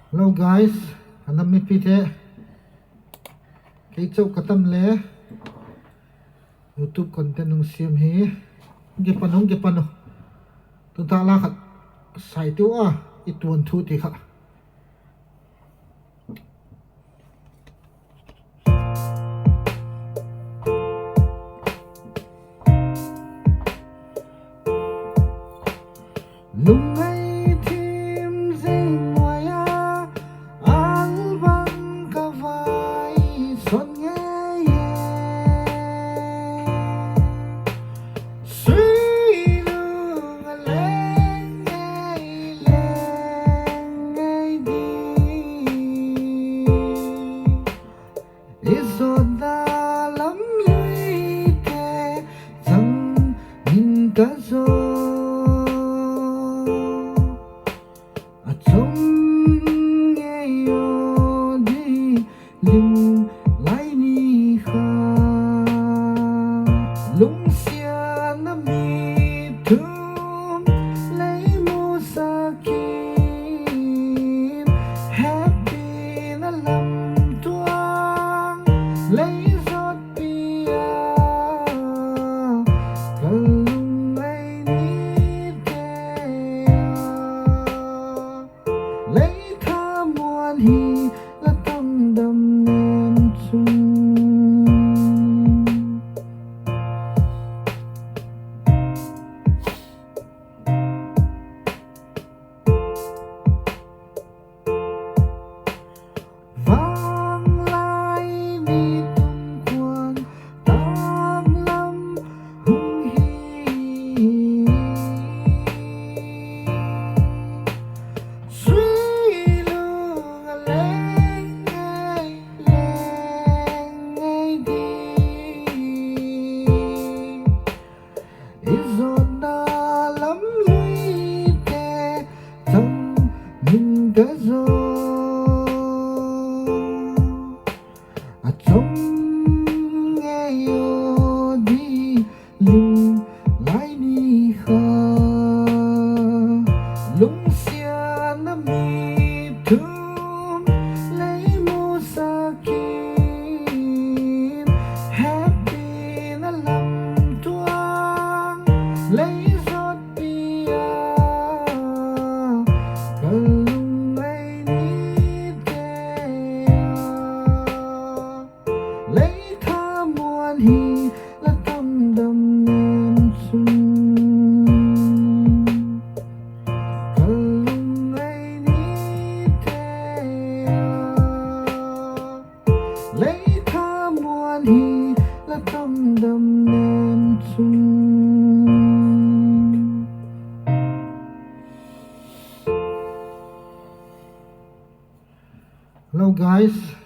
Hello guys, anam mi pithe kei chau katam le YouTube content nung siam hi ge panu tu ta la khat sai tu a itun thu ti kha lung ai thim zing moya al bang ka vai son nghe ye suy lung a leng ngay đi izot da lam lui te zang min ka zo trông nghe yo đi lim lại đi kha lung xia na mi thum lấy mu sa kim happy na lam tuang lấy giọt bia lung ai ni te lấy tha muôn hi là tâm đầm nên chung vang lại đi tung quang tam lâm hung hi suy lung a leng ngay đi izot da lam lui te trong min ka zo trông nghe yo đi lim lại đi kha lung xia na mi thum lấy mu sa kim happy na lam tuang lấy giọt bia lung ai ni te lấy tha muôn hi là tâm đầm nên chung lung ai ni te lấy tha muôn hi là tâm đầm nên chung. Hello guys.